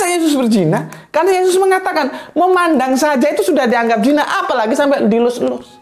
Yesus berzina? Karena Yesus mengatakan memandang saja itu sudah dianggap zina, apalagi sampai dilus-lus.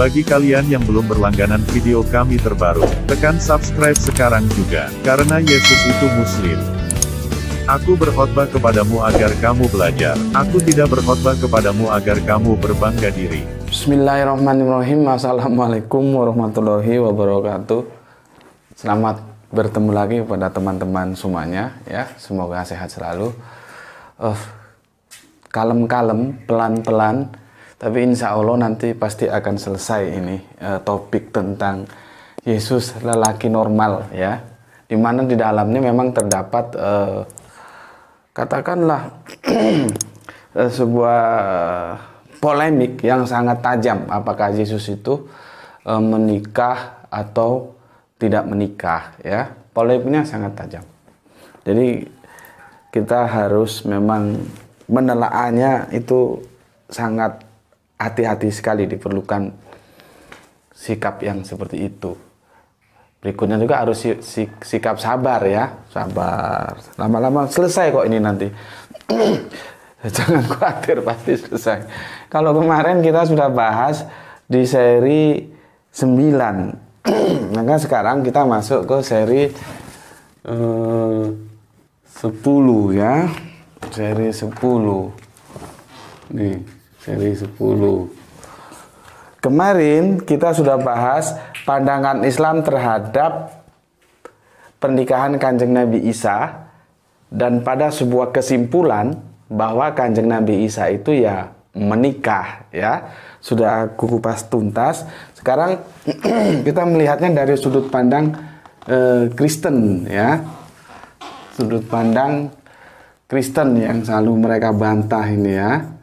Bagi kalian yang belum berlangganan video kami terbaru, tekan subscribe sekarang juga, karena Yesus itu Muslim. Aku berkhotbah kepadamu agar kamu belajar, aku tidak berkhotbah kepadamu agar kamu berbangga diri. Bismillahirrahmanirrahim. Assalamualaikum warahmatullahi wabarakatuh. Selamat bertemu lagi kepada teman-teman semuanya, ya. Semoga sehat selalu. Kalem-kalem, pelan-pelan. Tapi insya Allah nanti pasti akan selesai ini topik tentang Yesus lelaki normal, ya, dimana di dalamnya memang terdapat katakanlah sebuah polemik yang sangat tajam, apakah Yesus itu menikah atau tidak menikah, ya. Polemiknya sangat tajam. Jadi kita harus memang menelaahnya itu sangat hati-hati sekali, diperlukan sikap yang seperti itu. Berikutnya juga harus sikap sabar, ya, sabar. Lama-lama selesai kok ini nanti. Jangan khawatir, pasti selesai. Kalau kemarin kita sudah bahas di seri 9, maka sekarang kita masuk ke seri 10, ya. Seri 10. Nih. Seri 10. Kemarin kita sudah bahas pandangan Islam terhadap pernikahan Kanjeng Nabi Isa, dan pada sebuah kesimpulan bahwa Kanjeng Nabi Isa itu ya menikah, ya. Sudah aku kupas tuntas. Sekarang kita melihatnya dari sudut pandang Kristen, ya. Sudut pandang Kristen yang selalu mereka bantah ini, ya.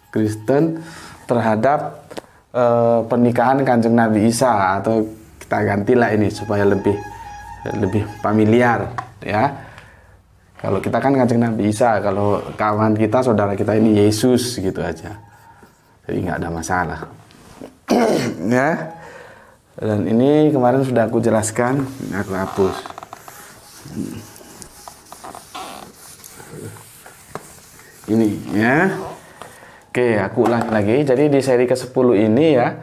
Kristen terhadap pernikahan Kanjeng Nabi Isa, atau kita gantilah ini supaya lebih familiar, ya. Kalau kita kan Kanjeng Nabi Isa, kalau kawan kita, saudara kita ini Yesus, gitu aja. Jadi nggak ada masalah. Ya. Dan ini kemarin sudah aku jelaskan, aku hapus. Ini, ya. Oke, aku ulangi lagi. Jadi di seri ke-10 ini, ya,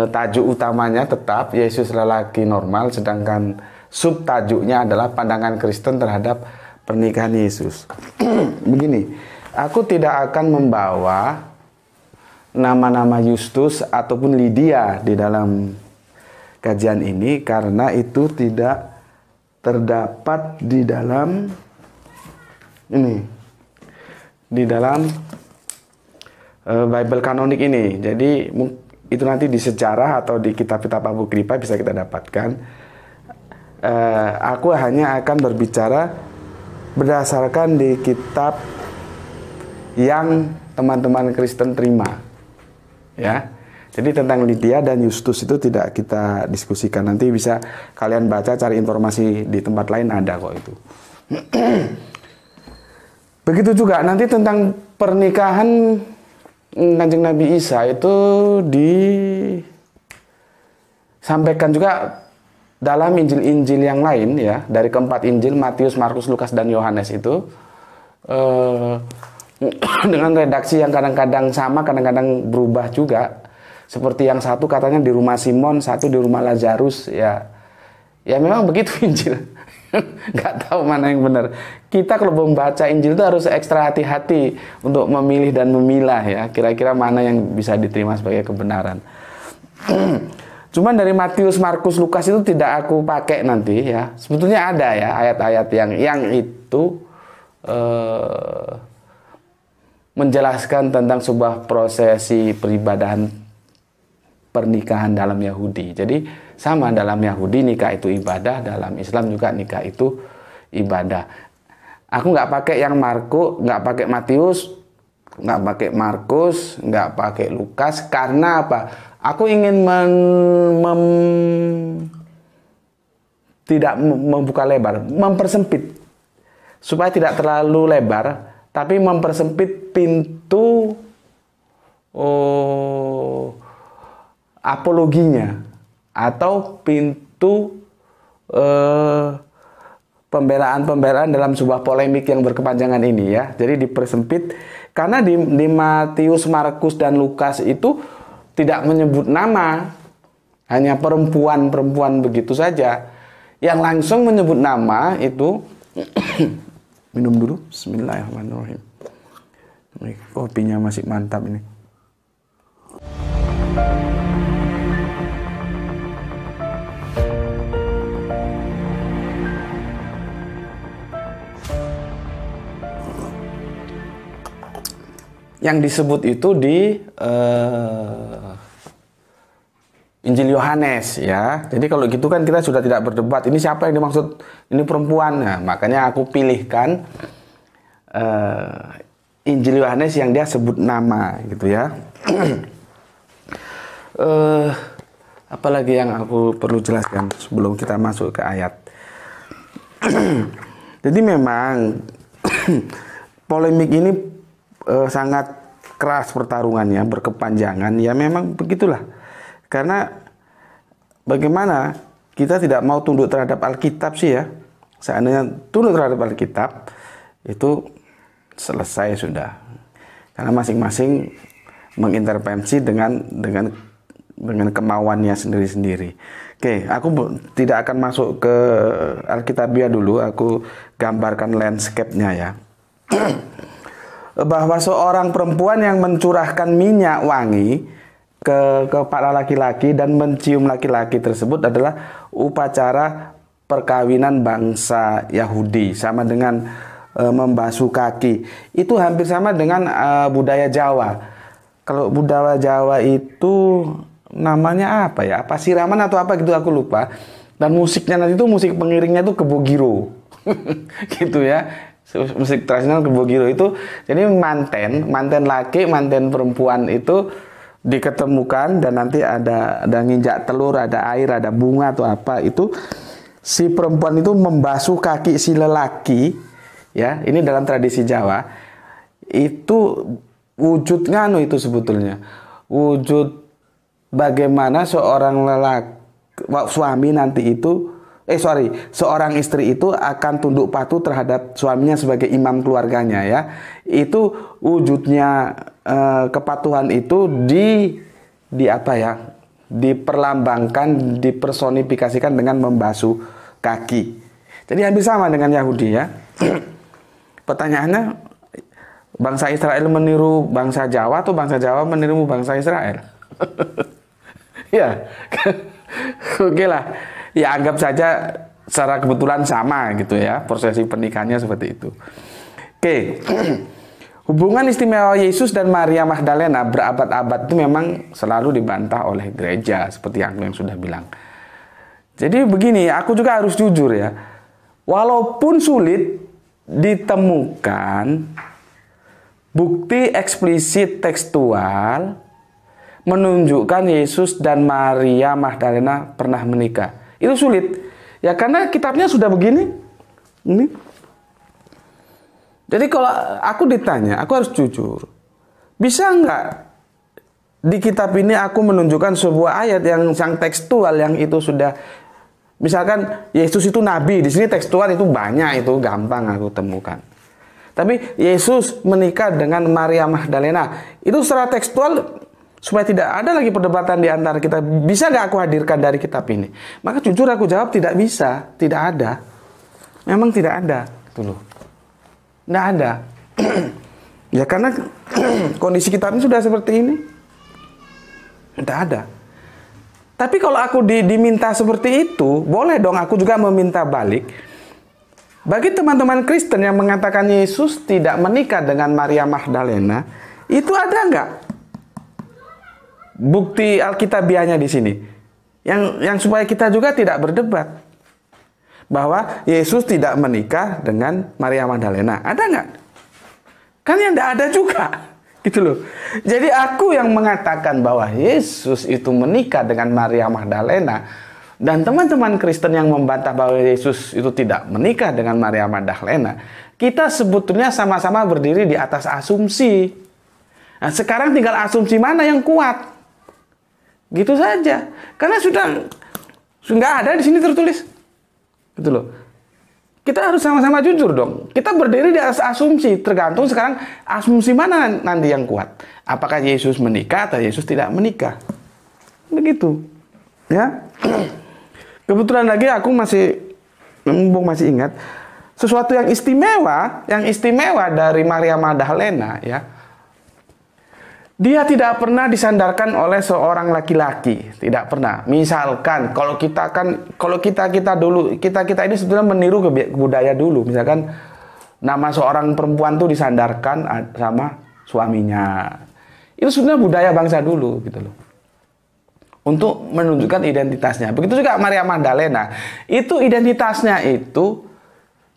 tajuk utamanya tetap Yesus lelaki normal, sedangkan subtajuknya adalah pandangan Kristen terhadap pernikahan Yesus. Begini, aku tidak akan membawa nama-nama Justus ataupun Lydia di dalam kajian ini, karena itu tidak terdapat di dalam ini, di dalam Bible kanonik ini. Jadi itu nanti di sejarah atau di kitab-kitab Apokrifa bisa kita dapatkan. Aku hanya akan berbicara berdasarkan di kitab yang teman-teman Kristen terima, ya. Jadi tentang Lydia dan Justus itu tidak kita diskusikan. Nanti bisa kalian baca, cari informasi di tempat lain, ada kok itu. Begitu juga nanti tentang pernikahan Kanjeng Nabi Isa itu disampaikan juga dalam Injil-Injil yang lain, ya, dari keempat Injil, Matius, Markus, Lukas, dan Yohanes itu dengan redaksi yang kadang-kadang sama, kadang-kadang berubah juga. Seperti yang satu katanya di rumah Simon, satu di rumah Lazarus, ya. Ya memang begitu Injil. Nggak tahu mana yang benar. Kita kalau membaca Injil itu harus ekstra hati-hati untuk memilih dan memilah, ya, kira-kira mana yang bisa diterima sebagai kebenaran. Cuman dari Matius, Markus, Lukas itu tidak aku pakai nanti ya. Sebetulnya ada ya ayat-ayat yang itu menjelaskan tentang sebuah prosesi peribadahan pernikahan dalam Yahudi. Jadi sama, dalam Yahudi nikah itu ibadah, dalam Islam juga nikah itu ibadah. Aku nggak pakai yang Markus, nggak pakai Matius, nggak pakai Markus, nggak pakai Lukas, karena apa? Aku ingin tidak membuka lebar, mempersempit supaya tidak terlalu lebar, tapi mempersempit pintu apologinya atau pintu pembelaan dalam sebuah polemik yang berkepanjangan ini ya. Jadi dipersempit karena di Matius, Markus, dan Lukas itu tidak menyebut nama, hanya perempuan begitu saja. Yang langsung menyebut nama itu minum dulu. Bismillahirrahmanirrahim. Kopinya masih mantap ini. Yang disebut itu di Injil Yohanes ya. Jadi kalau gitu kan kita sudah tidak berdebat ini siapa yang dimaksud, ini perempuan. Nah, makanya aku pilihkan Injil Yohanes yang dia sebut nama gitu ya. Apalagi yang aku perlu jelaskan sebelum kita masuk ke ayat. Jadi memang polemik ini sangat keras pertarungannya, berkepanjangan. Ya memang begitulah. Karena bagaimana kita tidak mau tunduk terhadap Alkitab sih ya. Seandainya tunduk terhadap Alkitab itu selesai sudah. Karena masing-masing mengintervensi dengan kemauannya sendiri-sendiri. Oke, aku tidak akan masuk ke Alkitabiah dulu. Aku gambarkan landscape-nya ya. Bahwa seorang perempuan yang mencurahkan minyak wangi kepada laki-laki dan mencium laki-laki tersebut adalah upacara perkawinan bangsa Yahudi, sama dengan membasuh kaki. Itu hampir sama dengan budaya Jawa. Kalau budaya Jawa itu namanya apa ya? Apa siraman atau apa gitu, aku lupa. Dan musiknya nanti itu, musik pengiringnya itu kebogiro. Gitu ya. Musik tradisional kebogiro itu, jadi manten laki, manten perempuan itu diketemukan dan nanti ada nginjak telur, ada air, ada bunga atau apa, itu si perempuan itu membasuh kaki si lelaki ya. Ini dalam tradisi Jawa itu wujud nganu, itu sebetulnya wujud bagaimana seorang suami nanti itu seorang istri itu akan tunduk patuh terhadap suaminya sebagai imam keluarganya ya. Itu wujudnya kepatuhan itu di apa ya? Diperlambangkan, dipersonifikasikan dengan membasuh kaki. Jadi hampir sama dengan Yahudi ya. Pertanyaannya, bangsa Israel meniru bangsa Jawa atau bangsa Jawa meniru bangsa Israel? Ya. Oke lah. Ya anggap saja secara kebetulan sama gitu ya, prosesi pernikahannya seperti itu. Oke. Hubungan istimewa Yesus dan Maria Magdalena berabad-abad itu memang selalu dibantah oleh gereja, seperti yang sudah bilang. Jadi begini, aku juga harus jujur ya. Walaupun sulit ditemukan bukti eksplisit tekstual menunjukkan Yesus dan Maria Magdalena pernah menikah. Itu sulit. Ya karena kitabnya sudah begini. Ini. Jadi kalau aku ditanya, aku harus jujur. Bisa nggak di kitab ini aku menunjukkan sebuah ayat yang tekstual yang itu sudah, misalkan Yesus itu nabi, di sini tekstual itu banyak, itu gampang aku temukan. Tapi Yesus menikah dengan Maria Magdalena, itu secara tekstual, supaya tidak ada lagi perdebatan di antara kita, bisa nggak aku hadirkan dari kitab ini? Maka jujur aku jawab tidak bisa, tidak ada. Memang tidak ada, gitu loh. Tidak ada. Ya karena kondisi kitab ini sudah seperti ini. Tidak ada. Tapi kalau aku diminta seperti itu, boleh dong aku juga meminta balik. Bagi teman-teman Kristen yang mengatakan Yesus tidak menikah dengan Maria Magdalena, itu ada nggak bukti Alkitabiahnya di sini? Yang supaya kita juga tidak berdebat bahwa Yesus tidak menikah dengan Maria Magdalena. Ada nggak? Kan yang tidak ada juga. Gitu loh. Jadi aku yang mengatakan bahwa Yesus itu menikah dengan Maria Magdalena, dan teman-teman Kristen yang membantah bahwa Yesus itu tidak menikah dengan Maria Magdalena, kita sebetulnya sama-sama berdiri di atas asumsi. Nah, sekarang tinggal asumsi mana yang kuat. Gitu saja. Karena sudah nggak ada di sini tertulis. Gitu loh. Kita harus sama-sama jujur dong. Kita berdiri di atas asumsi. Tergantung sekarang asumsi mana nanti yang kuat. Apakah Yesus menikah atau Yesus tidak menikah. Begitu. Ya. Kebetulan lagi aku masih ingat sesuatu yang istimewa dari Maria Magdalena, ya. Dia tidak pernah disandarkan oleh seorang laki-laki, tidak pernah. Misalkan kalau kita ini sebetulnya meniru budaya dulu. Misalkan nama seorang perempuan tuh disandarkan sama suaminya. Itu sebenarnya budaya bangsa dulu, gitu loh. Untuk menunjukkan identitasnya. Begitu juga Maria Magdalena. Itu identitasnya itu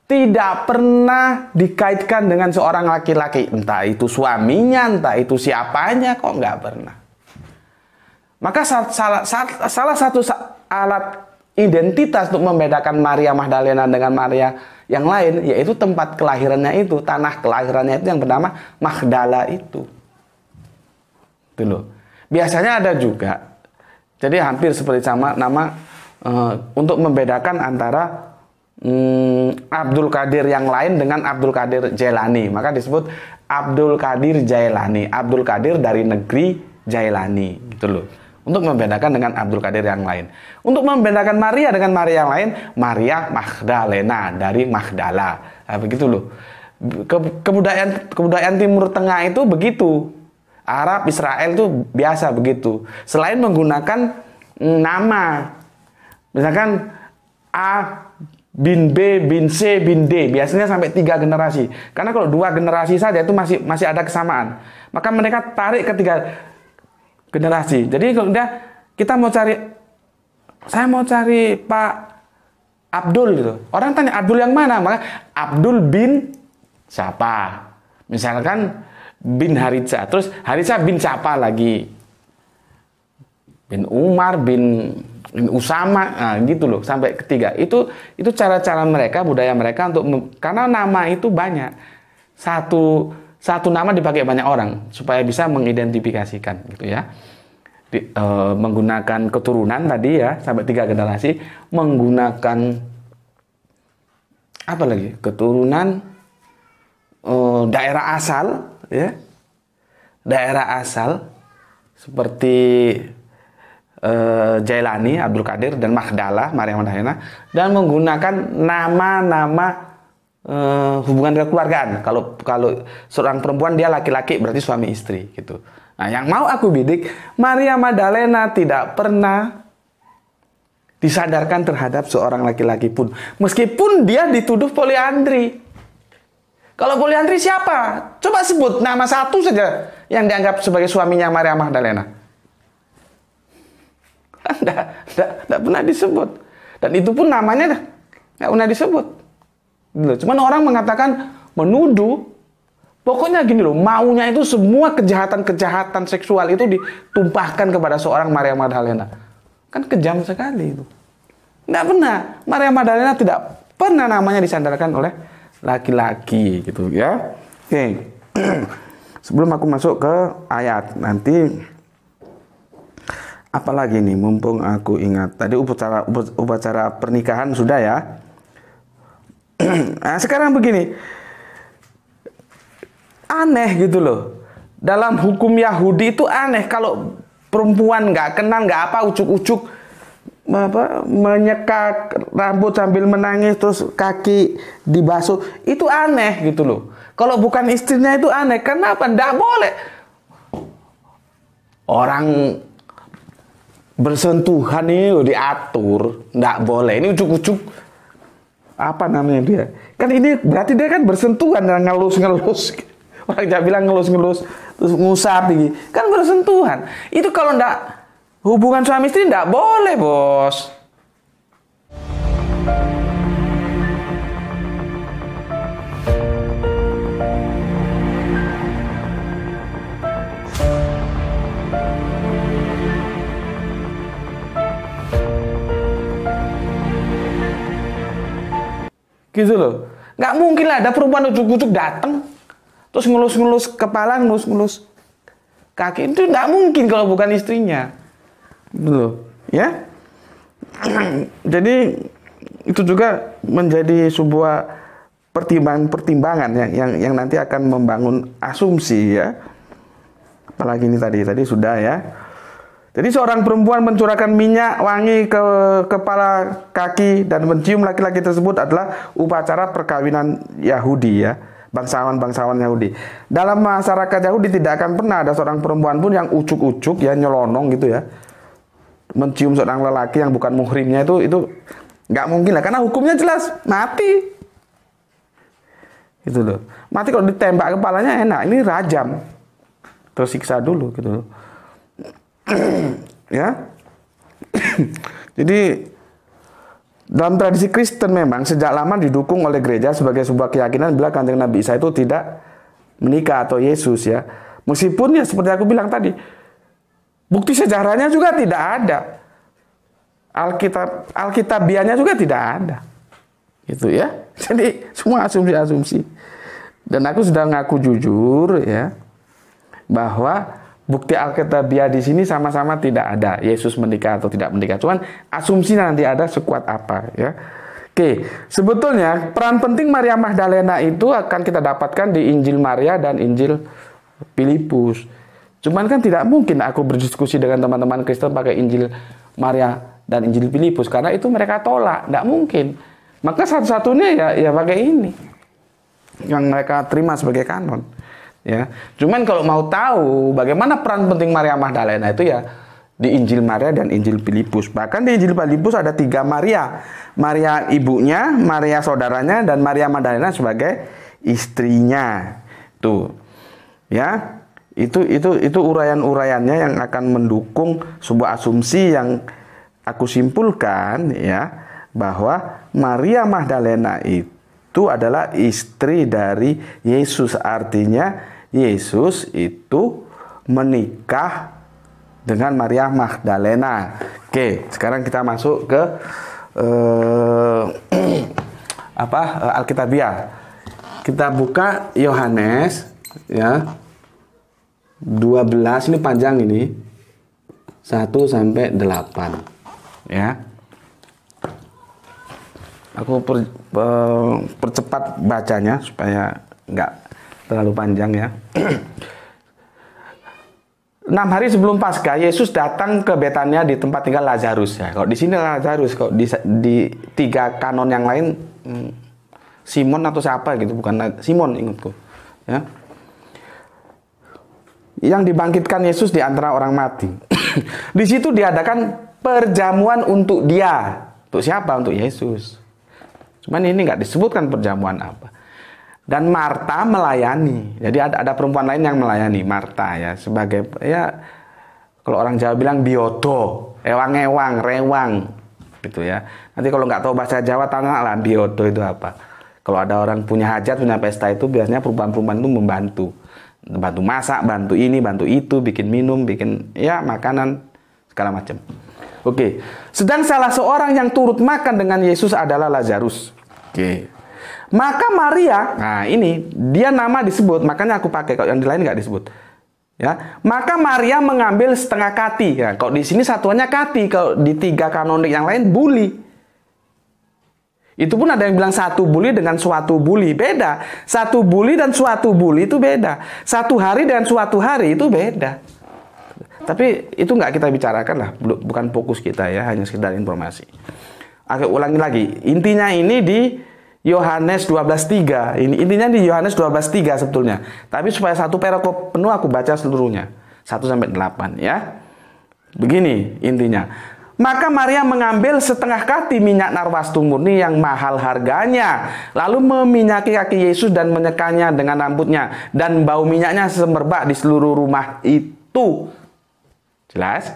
tidak pernah dikaitkan dengan seorang laki-laki. Entah itu suaminya, entah itu siapanya, kok nggak pernah. Maka salah satu alat identitas untuk membedakan Maria Magdalena dengan Maria yang lain, yaitu tempat kelahirannya itu, tanah kelahirannya itu yang bernama Magdala itu. Itu loh. Biasanya ada juga. Jadi hampir seperti sama nama untuk membedakan antara Abdul Qadir yang lain dengan Abdul Qadir Jailani, maka disebut Abdul Qadir Jailani. Abdul Qadir dari negeri Jailani, gitu loh. Untuk membedakan dengan Abdul Qadir yang lain. Untuk membedakan Maria dengan Maria yang lain, Maria Magdalena dari Magdala. Nah, begitu loh. Kebudayaan Timur Tengah itu begitu. Arab, Israel itu biasa begitu. Selain menggunakan nama, misalkan A bin B, bin C, bin D, biasanya sampai 3 generasi. Karena kalau 2 generasi saja itu masih ada kesamaan. Maka mereka tarik ke 3 generasi. Jadi kalau udah kita saya mau cari Pak Abdul gitu. Orang tanya Abdul yang mana? Maka Abdul bin siapa? Misalkan bin Haritsa. Terus Haritsa bin siapa lagi? Bin Umar, bin Usama, nah gitu loh, sampai ketiga. Itu cara-cara mereka, budaya mereka karena nama itu banyak. Satu nama dipakai banyak orang supaya bisa mengidentifikasikan, gitu ya. Menggunakan keturunan tadi ya, sampai 3 generasi, menggunakan apa lagi? Keturunan, daerah asal, ya. Daerah asal seperti Jailani, Abdul Qadir, dan Magdala, Maria Magdalena, dan menggunakan nama-nama hubungan kekeluargaan. Kalau seorang perempuan dia laki-laki berarti suami istri gitu. Nah, yang mau aku bidik, Maria Magdalena tidak pernah disadarkan terhadap seorang laki-laki pun, meskipun dia dituduh poliandri. Kalau poliandri siapa? Coba sebut nama satu saja yang dianggap sebagai suaminya Maria Magdalena. Tidak pernah disebut. Dan itu pun namanya nggak pernah disebut. Cuman orang mengatakan, menuduh. Pokoknya gini loh, maunya itu semua kejahatan-kejahatan seksual itu ditumpahkan kepada seorang Maria Magdalena. Kan kejam sekali itu. Nggak pernah. Maria Magdalena tidak pernah namanya disandarkan oleh laki-laki gitu ya. Oke. Sebelum aku masuk ke ayat nanti, apalagi nih, mumpung aku ingat tadi upacara pernikahan sudah ya. Nah, sekarang begini, aneh gitu loh. Dalam hukum Yahudi itu aneh kalau perempuan nggak kenal, nggak apa, ucuk-ucuk menyeka rambut sambil menangis terus kaki dibasuh, itu aneh gitu loh. Kalau bukan istrinya itu aneh. Kenapa? Nggak boleh. Orang bersentuhan ini diatur, nggak boleh. Ini ujuk-ujuk apa namanya dia? Kan ini berarti dia kan bersentuhan dan ngelus-ngelus. Orang Jawa bilang ngelus-ngelus, terus ngusap gini. Kan bersentuhan. Itu kalau nggak hubungan suami istri nggak boleh, bos. Gitu loh. Nggak mungkin lah ada perempuan ujuk-ujuk datang terus ngelus-ngelus kepala, ngelus-ngelus kaki. Itu nggak mungkin kalau bukan istrinya. Gitu loh. Ya. Jadi itu juga menjadi sebuah pertimbangan yang nanti akan membangun asumsi ya. Apalagi ini tadi sudah ya. Jadi seorang perempuan mencurahkan minyak wangi ke kepala, kaki, dan mencium laki-laki tersebut adalah upacara perkawinan Yahudi ya, bangsawan-bangsawan Yahudi. Dalam masyarakat Yahudi tidak akan pernah ada seorang perempuan pun yang ucuk-ucuk ya, nyelonong gitu ya, mencium seorang lelaki yang bukan muhrimnya. Itu nggak mungkin lah, karena hukumnya jelas mati. Gitu loh. Mati kalau ditembak kepalanya enak, ini rajam, tersiksa dulu gitu loh. Ya. Jadi dalam tradisi Kristen memang sejak lama didukung oleh gereja sebagai sebuah keyakinan bila Kanjeng Nabi Isa itu tidak menikah atau Yesus ya. Meskipun ya seperti aku bilang tadi, bukti sejarahnya juga tidak ada. Alkitabiahnya juga tidak ada. Gitu ya. Jadi semua asumsi-asumsi. Dan aku sudah ngaku jujur ya bahwa bukti Alkitabiah di sini sama-sama tidak ada Yesus menikah atau tidak menikah. Cuman asumsi nanti ada sekuat apa ya. Oke, sebetulnya peran penting Maria Magdalena itu akan kita dapatkan di Injil Maria dan Injil Filipus. Cuman kan tidak mungkin aku berdiskusi dengan teman-teman Kristen pakai Injil Maria dan Injil Filipus karena itu mereka tolak, tidak mungkin. Maka satu-satunya ya pakai ini yang mereka terima sebagai kanon. Ya, cuman kalau mau tahu bagaimana peran penting Maria Magdalena itu ya di Injil Maria dan Injil Filipus. Bahkan di Injil Filipus ada 3 Maria. Maria ibunya, Maria saudaranya, dan Maria Magdalena sebagai istrinya. Tuh. Ya. Itu uraian-uraiannya yang akan mendukung sebuah asumsi yang aku simpulkan ya bahwa Maria Magdalena itu adalah istri dari Yesus, artinya Yesus itu menikah dengan Maria Magdalena. Oke, sekarang kita masuk ke Alkitabiah. Kita buka Yohanes ya 12, ini panjang ini 1 sampai 8 ya. Aku percepat bacanya supaya nggak terlalu panjang ya. 6 hari sebelum Paskah, Yesus datang ke Betania di tempat tinggal Lazarus ya. Kalau di sini Lazarus, kok di 3 kanon yang lain Simon atau siapa gitu, bukan Simon ingatku. Ya. Yang dibangkitkan Yesus di antara orang mati. Di situ diadakan perjamuan untuk dia. Untuk siapa? Untuk Yesus. Cuman ini nggak disebutkan perjamuan apa. Dan Marta melayani. Jadi ada perempuan lain yang melayani, Marta ya, sebagai ya kalau orang Jawa bilang biodo, ewang-ewang, rewang gitu ya. Nanti kalau nggak tahu bahasa Jawa tanya lah biodo itu apa. Kalau ada orang punya hajat, punya pesta itu biasanya perempuan-perempuan itu membantu masak, bantu ini, bantu itu, bikin minum, bikin ya makanan segala macam. Oke. Sedang salah seorang yang turut makan dengan Yesus adalah Lazarus. Oke. Maka Maria, nah ini dia nama disebut, makanya aku pakai, kalau yang di lain nggak disebut. Ya, maka Maria mengambil setengah kati. Ya, kalau di sini satuannya kati, kalau di 3 kanonik yang lain buli. Itu pun ada yang bilang satu buli dengan suatu buli, beda. Satu buli dan suatu buli itu beda. Satu hari dan suatu hari itu beda. Tapi itu nggak kita bicarakan lah, bukan fokus kita ya, hanya sekedar informasi. Aku ulangi lagi, intinya ini di Yohanes 12:3. Ini intinya di Yohanes 12:3 sebetulnya. Tapi supaya satu perikop penuh aku baca seluruhnya. 1 sampai 8 ya. Begini intinya. Maka Maria mengambil setengah kati minyak narwastu murni yang mahal harganya, lalu meminyaki kaki Yesus dan menyekanya dengan rambutnya, dan bau minyaknya semerbak di seluruh rumah itu. Jelas?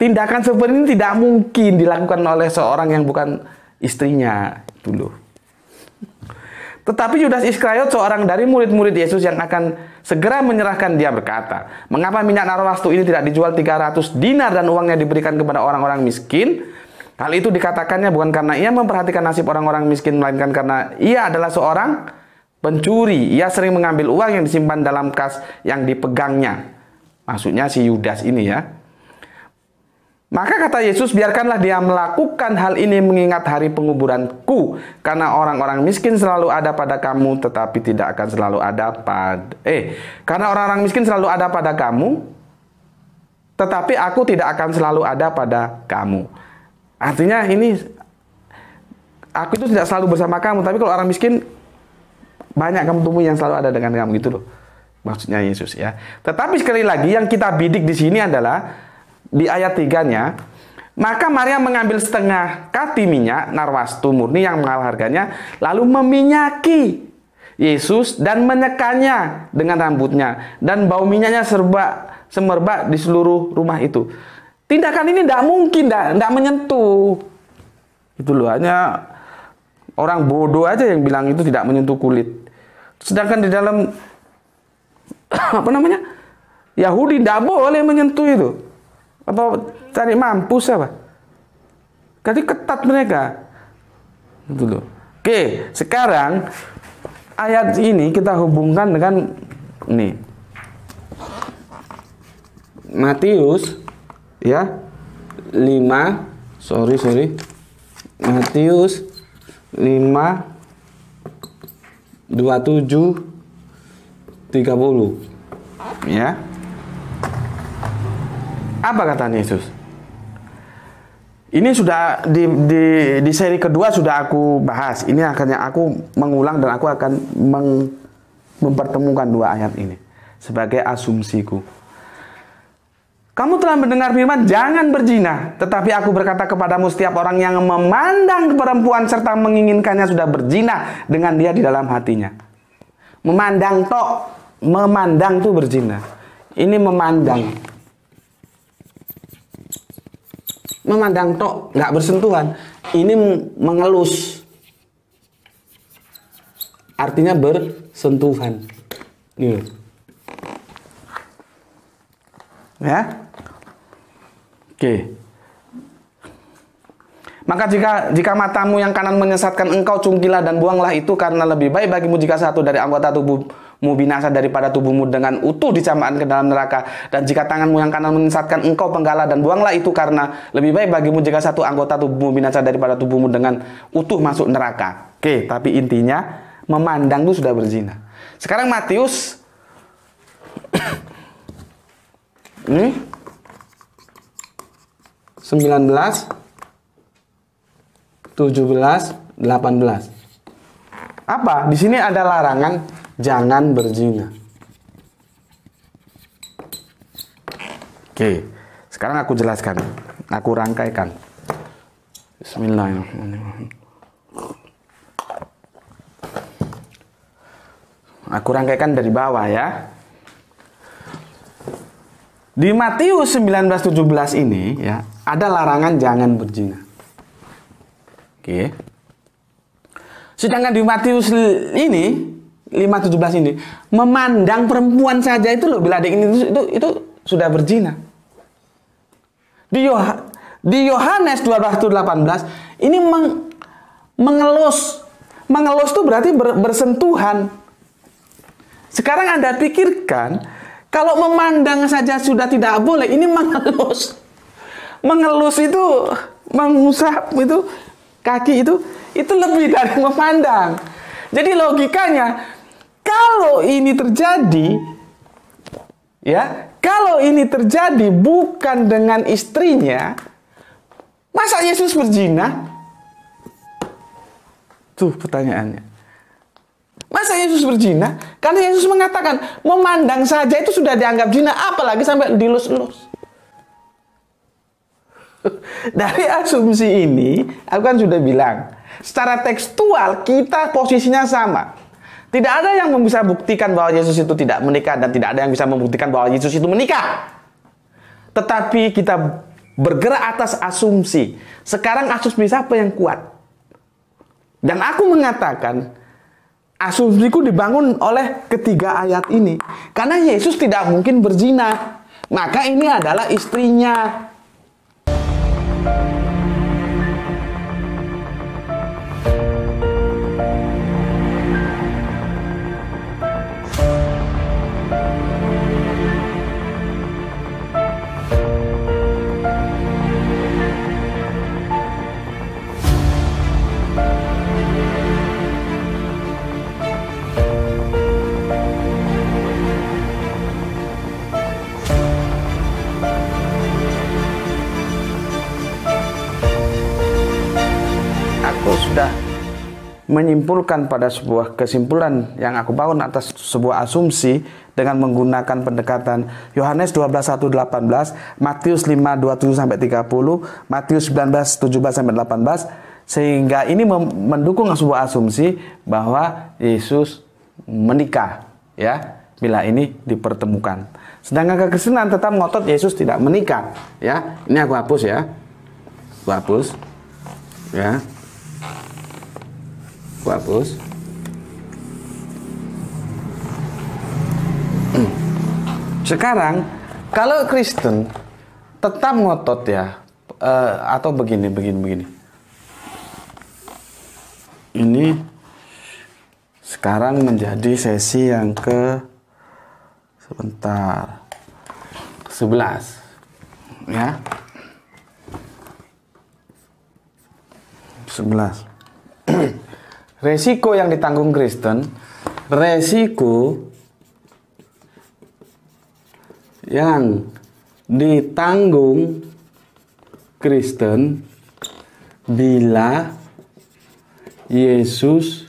Tindakan seperti ini tidak mungkin dilakukan oleh seorang yang bukan istrinya. Itu loh. Tetapi Yudas Iskariot, seorang dari murid-murid Yesus yang akan segera menyerahkan dia, berkata, "Mengapa minyak narwastu ini tidak dijual 300 dinar dan uangnya diberikan kepada orang-orang miskin?" Hal itu dikatakannya bukan karena ia memperhatikan nasib orang-orang miskin, melainkan karena ia adalah seorang pencuri. Ia sering mengambil uang yang disimpan dalam kas yang dipegangnya. Maksudnya si Yudas ini ya. Maka kata Yesus, "Biarkanlah dia melakukan hal ini mengingat hari penguburanku. Karena orang-orang miskin selalu ada pada kamu, tetapi tidak akan selalu ada pada... Karena orang-orang miskin selalu ada pada kamu, tetapi aku tidak akan selalu ada pada kamu." Artinya ini, aku itu tidak selalu bersama kamu, tapi kalau orang miskin, banyak kamu temui yang selalu ada dengan kamu, gitu loh. Maksudnya Yesus ya. Tetapi sekali lagi yang kita bidik di sini adalah di ayat 3-nya, maka Maria mengambil setengah kati minyak narwastu murni yang mahal harganya, lalu meminyaki Yesus dan menyekanya dengan rambutnya, dan bau minyaknya semerbak di seluruh rumah itu. Tindakan ini tidak mungkin, tidak menyentuh. Itu loh, hanya orang bodoh aja yang bilang itu tidak menyentuh kulit. Sedangkan di dalam Yahudi tidak boleh menyentuh itu. Apa cari mampus apa? Jadi ketat mereka. Itu loh. Oke, sekarang ayat ini kita hubungkan dengan nih. Matius ya 5 Matius 5:27-30 ya. Apa kata Yesus? Ini sudah di seri kedua sudah aku bahas. Ini akhirnya aku mengulang dan aku akan mempertemukan dua ayat ini sebagai asumsiku. "Kamu telah mendengar firman, jangan berzina. Tetapi aku berkata kepadamu, setiap orang yang memandang perempuan serta menginginkannya sudah berzina dengan dia di dalam hatinya." Memandang tuh berzina. Ini memandang. Memandang tok, nggak bersentuhan. Ini mengelus. Artinya bersentuhan. Nih. Ya. Oke. Maka jika matamu yang kanan menyesatkan engkau, cungkilah dan buanglah itu, karena lebih baik bagimu jika satu dari anggota tubuhmu binasa daripada tubuhmu dengan utuh dicampakkan ke dalam neraka. Dan jika tanganmu yang kanan menyesatkan engkau, penggalah dan buanglah itu, karena lebih baik bagimu jika satu anggota tubuhmu binasa daripada tubuhmu dengan utuh masuk neraka. Oke, tapi intinya memandang itu sudah berzina. Sekarang Matius ini 19, 17, 18. Apa? Di sini ada larangan jangan berzina. Oke, sekarang aku jelaskan. Aku rangkaikan. Bismillahirrahmanirrahim. Aku rangkaikan dari bawah ya. Di Matius 19:17 ini ya, ada larangan jangan berzina. Oke. Sedangkan di Matius ini 5:17 ini, memandang perempuan saja itu loh, bila ada ini itu sudah berzina. Di Yohanes 12:18 ini mengelus. Mengelus itu berarti bersentuhan. Sekarang Anda pikirkan, kalau memandang saja sudah tidak boleh, ini mengelus. Mengelus itu, mengusap itu, kaki itu lebih dari memandang. Jadi logikanya, kalau ini terjadi, ya, kalau ini terjadi bukan dengan istrinya, masa Yesus berzina? Tuh pertanyaannya. Masa Yesus berzina? Karena Yesus mengatakan, memandang saja itu sudah dianggap zina, apalagi sampai dilus-lus. Dari asumsi ini, aku kan sudah bilang, secara tekstual kita posisinya sama. Tidak ada yang bisa buktikan bahwa Yesus itu tidak menikah dan tidak ada yang bisa membuktikan bahwa Yesus itu menikah. Tetapi kita bergerak atas asumsi. Sekarang asumsi siapa yang kuat? Dan aku mengatakan, asumsiku dibangun oleh ketiga ayat ini. Karena Yesus tidak mungkin berzina. Maka ini adalah istrinya. Aku sudah menyimpulkan pada sebuah kesimpulan yang aku bangun atas sebuah asumsi dengan menggunakan pendekatan Yohanes 12:1-18, Matius 5:27-30, Matius 19:17-18, sehingga ini mendukung sebuah asumsi bahwa Yesus menikah, ya, bila ini dipertemukan. Sedangkan kekristenan tetap ngotot Yesus tidak menikah, ya. Ini aku hapus ya. Aku hapus. Ya. Aku hapus. Sekarang kalau Kristen tetap ngotot ya, atau begini. Ini sekarang menjadi sesi yang ke 11, ya. 11. Resiko yang ditanggung Kristen, resiko yang ditanggung Kristen bila Yesus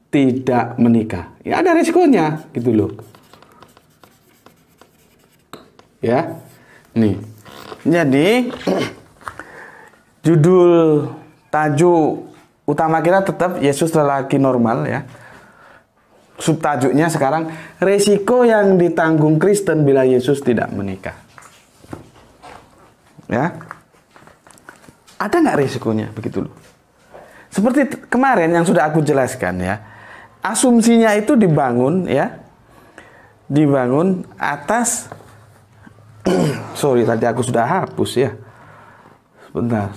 tidak menikah. Ya ada resikonya gitu loh. Ya. Nih. Jadi judul tajuk utama kita tetap Yesus lelaki normal ya. Subtajuknya sekarang resiko yang ditanggung Kristen bila Yesus tidak menikah. Ya. Ada nggak resikonya begitu loh. Seperti kemarin yang sudah aku jelaskan ya. Asumsinya itu dibangun ya. Dibangun atas sorry tadi aku sudah hapus ya. Sebentar.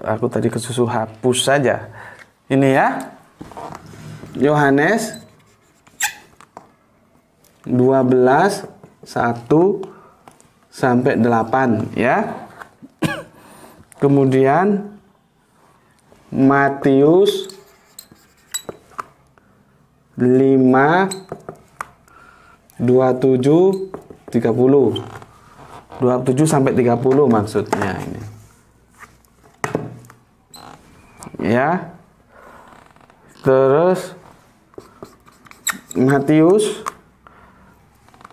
Aku tadi kesusu hapus saja. Ini ya. Yohanes 12:1-8 ya. Kemudian Matius 5:27-30. 27-30 maksudnya ini. Ya. Terus Matius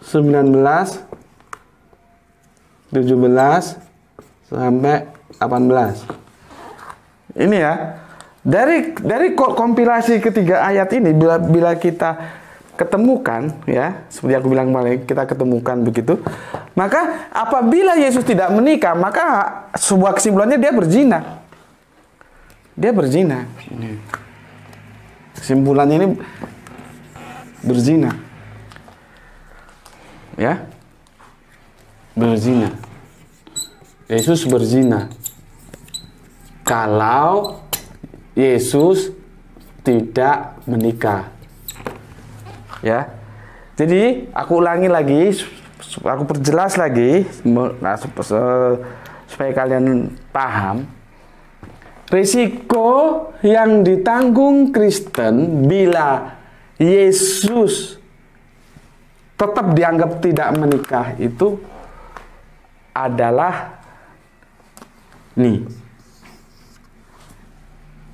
19:17-18. Ini ya. Dari kompilasi ketiga ayat ini bila kita ketemukan ya, seperti aku bilang kemarin, kita ketemukan begitu, maka apabila Yesus tidak menikah, maka sebuah kesimpulannya dia berzina. Dia berzina. Kesimpulannya ini berzina. Ya. Berzina. Yesus berzina. Kalau Yesus tidak menikah. Ya. Jadi aku ulangi lagi, aku perjelas lagi supaya kalian paham. Risiko yang ditanggung Kristen bila Yesus tetap dianggap tidak menikah itu adalah nih.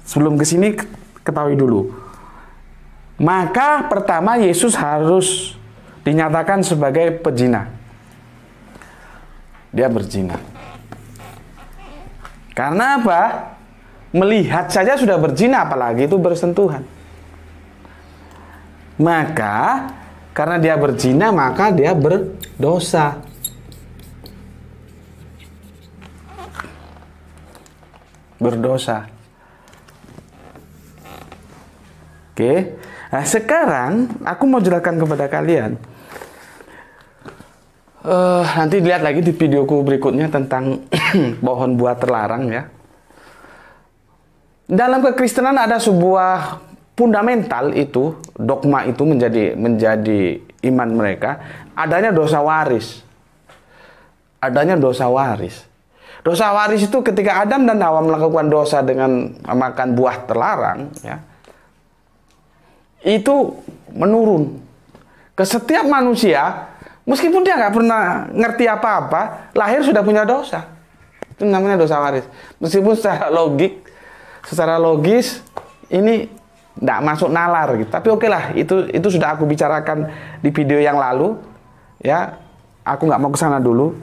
Sebelum ke sini ketahui dulu. Maka pertama Yesus harus dinyatakan sebagai pezina. Dia berzina. Karena apa? Melihat saja sudah berzina, apalagi itu bersentuhan. Maka karena dia berzina, maka dia berdosa. Berdosa. Oke. Nah, sekarang aku mau jelaskan kepada kalian. Nanti lihat lagi di videoku berikutnya tentang pohon buah terlarang ya. Dalam kekristenan ada sebuah fundamental itu, dogma itu menjadi iman mereka, adanya dosa waris. Adanya dosa waris. Dosa waris itu ketika Adam dan Hawa melakukan dosa dengan makan buah terlarang ya. Itu menurun ke setiap manusia, meskipun dia nggak pernah ngerti apa-apa, lahir sudah punya dosa. Itu namanya dosa waris. Meskipun secara logis ini tidak masuk nalar gitu. Tapi oke lah, itu sudah aku bicarakan di video yang lalu. Ya, aku nggak mau ke sana dulu.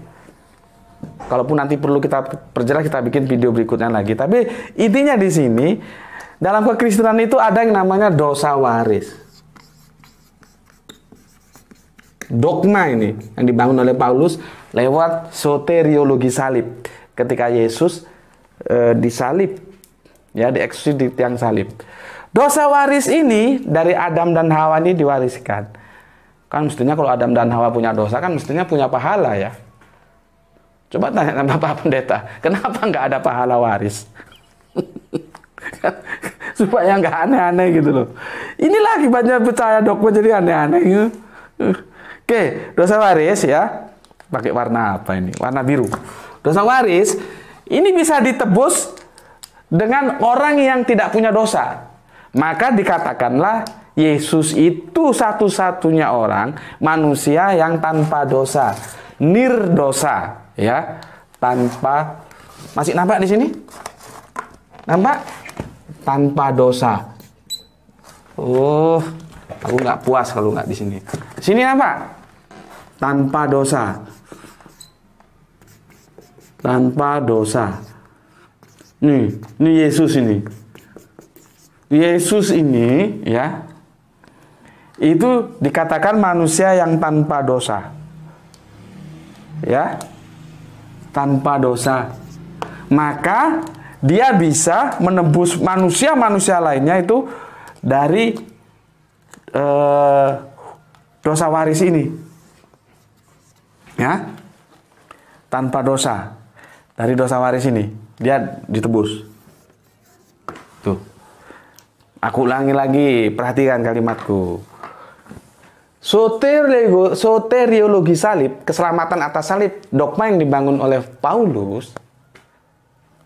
Kalaupun nanti perlu kita perjelas, kita bikin video berikutnya lagi. Tapi intinya di sini, dalam kekristenan itu ada yang namanya dosa waris. Dogma ini yang dibangun oleh Paulus lewat soteriologi salib. Ketika Yesus disalib, ya, dieksekusi di tiang salib. Dosa waris ini dari Adam dan Hawa ini diwariskan. Kan mestinya kalau Adam dan Hawa punya dosa, kan mestinya punya pahala ya. Coba tanya sama Bapak Pendeta, kenapa nggak ada pahala waris? Supaya nggak aneh-aneh gitu loh. Inilah akibatnya percaya dogma jadi aneh-aneh gitu. Oke, dosa waris ya. Pakai warna apa ini? Warna biru. Dosa waris ini bisa ditebus dengan orang yang tidak punya dosa. Maka dikatakanlah Yesus itu satu-satunya orang manusia yang tanpa dosa, nirdosa, ya, tanpa. Masih nampak di sini? Nampak? Tanpa dosa. Oh, aku nggak puas kalau nggak di sini. Sini nampak? Tanpa dosa. Tanpa dosa. Ini Yesus ini. Yesus ini ya, itu dikatakan manusia yang tanpa dosa. Ya. Tanpa dosa. Maka dia bisa menebus manusia-manusia lainnya itu dari dosa waris ini. Ya. Tanpa dosa. Dari dosa waris ini dia ditebus. Tuh. Aku ulangi lagi, perhatikan kalimatku. Soteriologi salib, keselamatan atas salib, dogma yang dibangun oleh Paulus,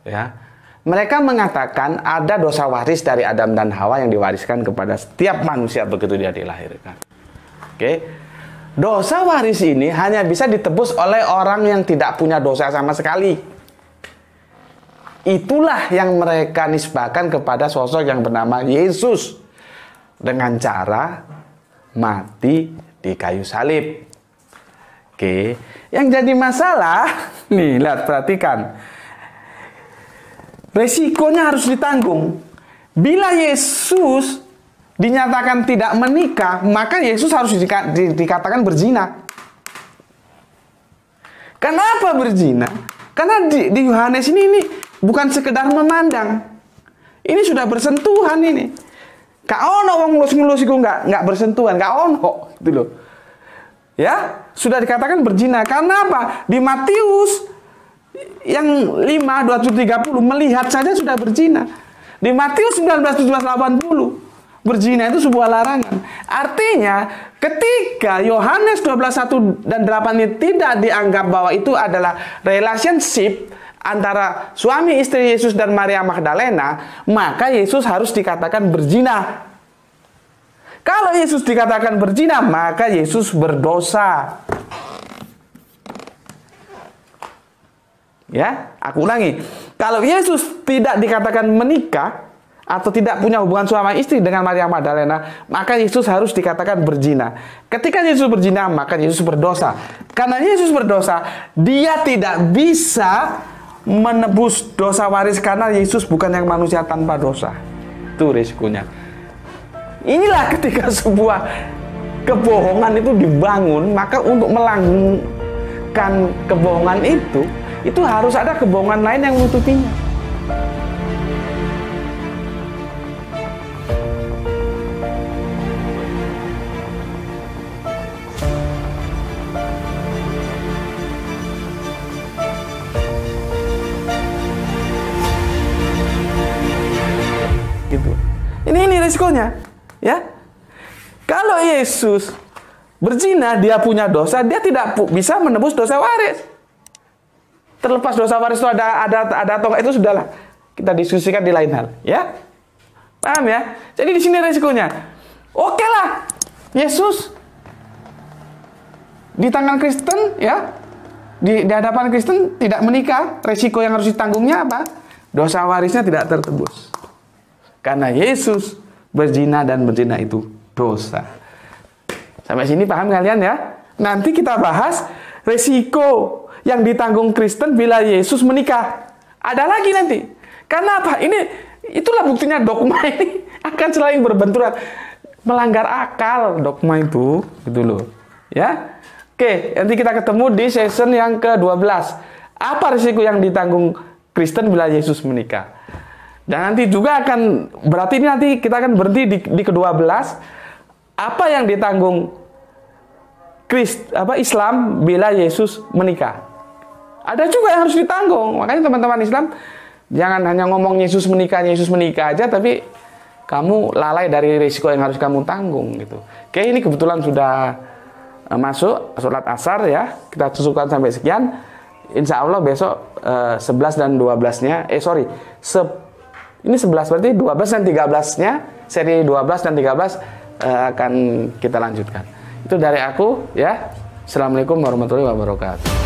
ya, mereka mengatakan ada dosa waris dari Adam dan Hawa yang diwariskan kepada setiap manusia begitu dia dilahirkan. Oke, dosa waris ini hanya bisa ditebus oleh orang yang tidak punya dosa sama sekali. Itulah yang mereka nisbahkan kepada sosok yang bernama Yesus dengan cara mati di kayu salib. Oke, yang jadi masalah nih, lihat, perhatikan. Resikonya harus ditanggung. Bila Yesus dinyatakan tidak menikah, maka Yesus harus dikatakan berzina. Kenapa berzina? Karena di Yohanes ini bukan sekedar memandang. Ini sudah bersentuhan ini. Gak ono wong ngelus-ngelus iku nggak bersentuhan, gak ono gitu loh. Ya, sudah dikatakan berzina. Karena apa? Di Matius yang 5:27-30 melihat saja sudah berzina. Di Matius 19:17-80 berzina itu sebuah larangan. Artinya ketika Yohanes 12:1 dan 8 ini tidak dianggap bahwa itu adalah relationship antara suami istri Yesus dan Maria Magdalena, maka Yesus harus dikatakan berzina. Kalau Yesus dikatakan berzina, maka Yesus berdosa. Ya, aku ulangi. Kalau Yesus tidak dikatakan menikah, atau tidak punya hubungan suami istri dengan Maria Magdalena, maka Yesus harus dikatakan berzina. Ketika Yesus berzina, maka Yesus berdosa. Karena Yesus berdosa, dia tidak bisa menebus dosa waris karena Yesus bukan yang manusia tanpa dosa. Itu risikonya. Inilah ketika sebuah kebohongan itu dibangun, maka untuk melanggengkan kebohongan itu harus ada kebohongan lain yang menutupinya. Gitu. Ini risikonya, ya. Kalau Yesus berzina, dia punya dosa, dia tidak bisa menebus dosa waris. Terlepas dosa waris itu ada atau enggak, itu sudahlah kita diskusikan di lain hal, ya. Paham ya? Jadi di sini risikonya. Oke lah, Yesus di tangan Kristen, ya, di hadapan Kristen tidak menikah, risiko yang harus ditanggungnya apa? Dosa warisnya tidak tertebus. Karena Yesus berzina dan berzina itu dosa. Sampai sini paham kalian ya? Nanti kita bahas risiko yang ditanggung Kristen bila Yesus menikah. Ada lagi nanti. Karena apa? Itulah buktinya dogma ini akan selalu berbenturan. Melanggar akal dogma itu, gitu loh. Ya. Oke, nanti kita ketemu di season yang ke-12. Apa risiko yang ditanggung Kristen bila Yesus menikah? Dan nanti juga akan, berarti ini nanti kita akan berhenti di ke-12. Apa yang ditanggung Islam bila Yesus menikah? Ada juga yang harus ditanggung. Makanya teman-teman Islam, jangan hanya ngomong Yesus menikah aja, tapi kamu lalai dari risiko yang harus kamu tanggung gitu. Oke, ini kebetulan sudah masuk sholat asar ya. Kita cukupkan sampai sekian. Insya Allah besok 11 dan 12-nya, ini 11 berarti 12 dan 13-nya, seri 12 dan 13 akan kita lanjutkan. Itu dari aku ya. Assalamualaikum warahmatullahi wabarakatuh.